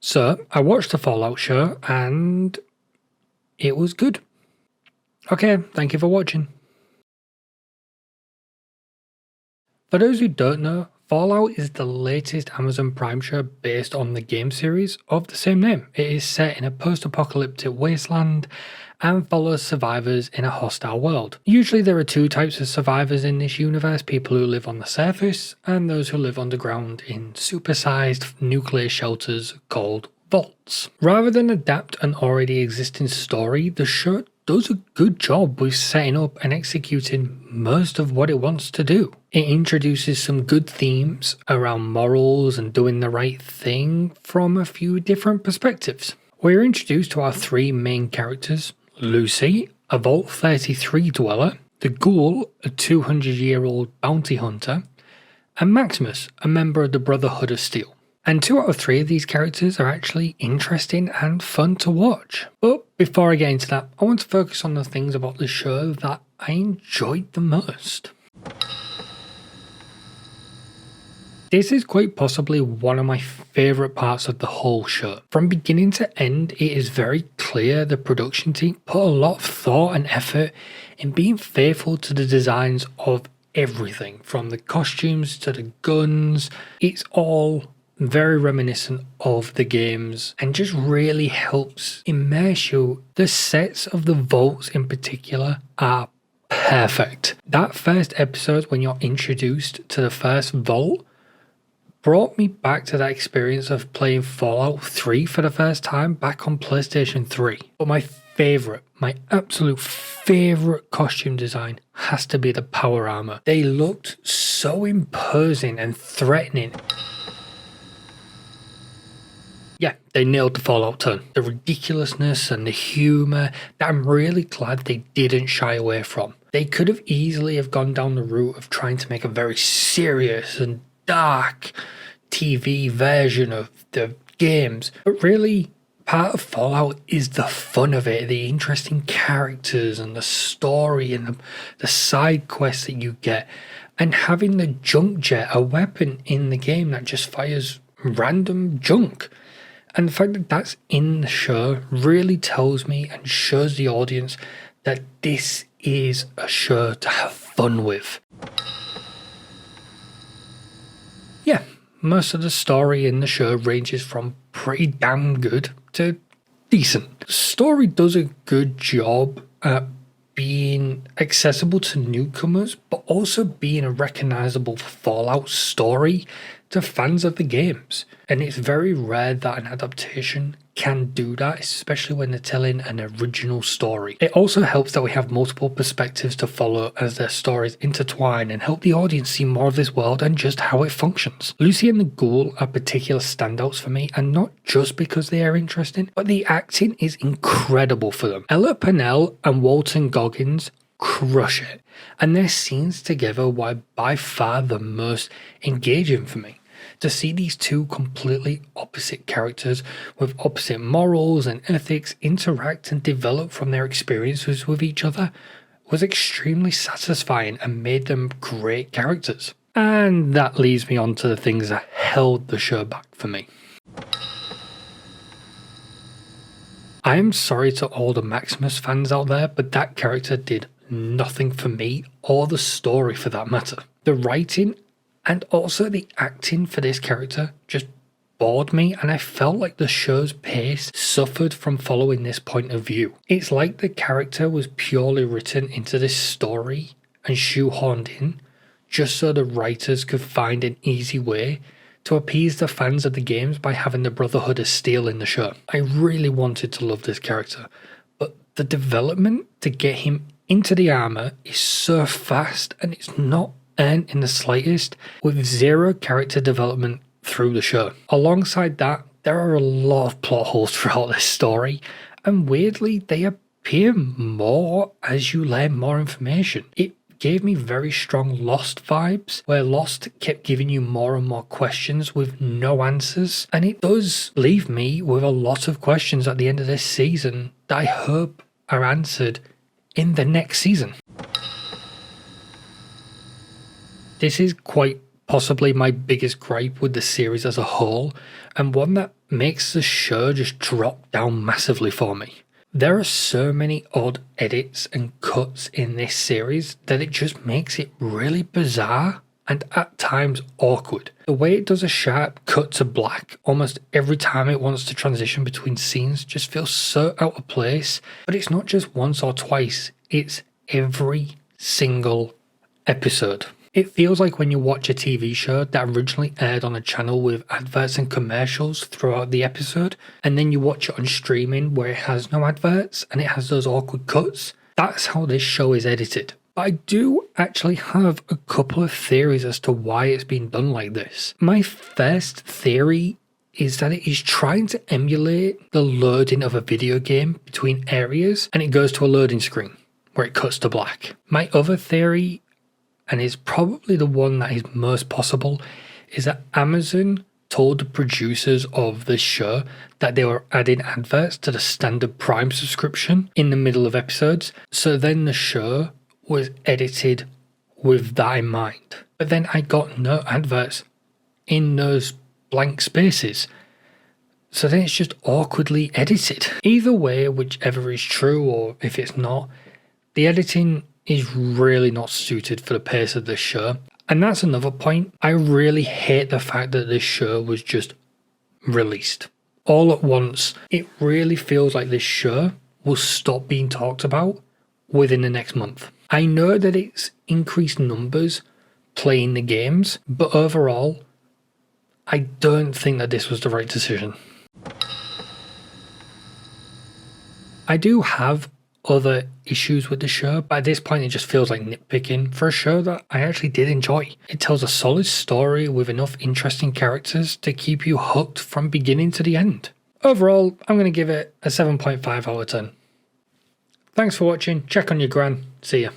So I watched the Fallout show and it was good. Okay, thank you for watching. For those who don't know, Fallout is the latest Amazon Prime show based on the game series of the same name. It is set in a post-apocalyptic wasteland and follows survivors in a hostile world. Usually there are two types of survivors in this universe, people who live on the surface and those who live underground in supersized nuclear shelters called vaults. Rather than adapt an already existing story, the show does a good job with setting up and executing most of what it wants to do. It introduces some good themes around morals and doing the right thing from a few different perspectives. We're introduced to our three main characters: Lucy, a Vault 33 dweller, the Ghoul, a 200-year-old bounty hunter, and Maximus, a member of the Brotherhood of Steel. And 2 out of 3 of these characters are actually interesting and fun to watch. But before I get into that, I want to focus on the things about the show that I enjoyed the most. This is quite possibly one of my favourite parts of the whole show. From beginning to end, it is very clear the production team put a lot of thought and effort in being faithful to the designs of everything, from the costumes to the guns. It's all very reminiscent of the games and just really helps immerse you. The sets of the vaults in particular are perfect. That first episode when you're introduced to the first vault brought me back to that experience of playing Fallout 3 for the first time back on PlayStation 3. But my absolute favourite costume design has to be the power armor. They looked so imposing and threatening. Yeah, they nailed the Fallout tone. The ridiculousness and the humour that I'm really glad they didn't shy away from. They could have easily have gone down the route of trying to make a very serious and dark TV version of the games, but really part of Fallout is the fun of it, the interesting characters and the story and the side quests that you get, and having the junk jet, a weapon in the game that just fires random junk. And the fact that that's in the show really tells me and shows the audience that this is a show to have fun with. Yeah, most of the story in the show ranges from pretty damn good to decent. The story does a good job at being accessible to newcomers, but also being a recognisable Fallout story to fans of the games. And it's very rare that an adaptation can do that, especially when they're telling an original story. It also helps that we have multiple perspectives to follow as their stories intertwine and help the audience see more of this world and just how it functions. Lucy and the Ghoul are particular standouts for me, and not just because they are interesting, but the acting is incredible for them. Ella Purnell and Walton Goggins crush it, and their scenes together were by far the most engaging for me. To see these two completely opposite characters with opposite morals and ethics interact and develop from their experiences with each other was extremely satisfying and made them great characters. And that leads me on to the things that held the show back for me. I am sorry to all the Maximus fans out there, but that character did nothing for me, or the story for that matter. The writing and also the acting for this character just bored me, and I felt like the show's pace suffered from following this point of view. It's like the character was purely written into this story and shoehorned in just so the writers could find an easy way to appease the fans of the games by having the Brotherhood of Steel in the show. I really wanted to love this character, but the development to get him into the armor is so fast, and it's not earned in the slightest, with zero character development through the show. Alongside that, there are a lot of plot holes throughout this story, and weirdly they appear more as you learn more information. It gave me very strong Lost vibes, where Lost kept giving you more and more questions with no answers, and it does leave me with a lot of questions at the end of this season that I hope are answered in the next season. This is quite possibly my biggest gripe with the series as a whole, and one that makes the show just drop down massively for me. There are so many odd edits and cuts in this series that it just makes it really bizarre and at times awkward. The way it does a sharp cut to black almost every time it wants to transition between scenes just feels so out of place, but it's not just once or twice, it's every single episode. It feels like when you watch a TV show that originally aired on a channel with adverts and commercials throughout the episode, and then you watch it on streaming where it has no adverts and it has those awkward cuts. That's how this show is edited. I do actually have a couple of theories as to why it's been done like this. My first theory is that it is trying to emulate the loading of a video game between areas, and it goes to a loading screen where it cuts to black. My other theory, and is probably the one that is most possible, is that Amazon told the producers of this show that they were adding adverts to the standard Prime subscription in the middle of episodes, so then the show was edited with that in mind. But then I got no adverts in those blank spaces, so then it's just awkwardly edited. Either way, whichever is true or if it's not, the editing is really not suited for the pace of this show. And that's another point. I really hate the fact that this show was just released all at once. It really feels like this show will stop being talked about within the next month. I know that it's increased numbers playing the games, but overall, I don't think that this was the right decision. I do have other issues with the show, but at this point it just feels like nitpicking for a show that I actually did enjoy. It tells a solid story with enough interesting characters to keep you hooked from beginning to the end. Overall, I'm going to give it a 7.5 out of 10. Thanks for watching, check on your gran, see ya.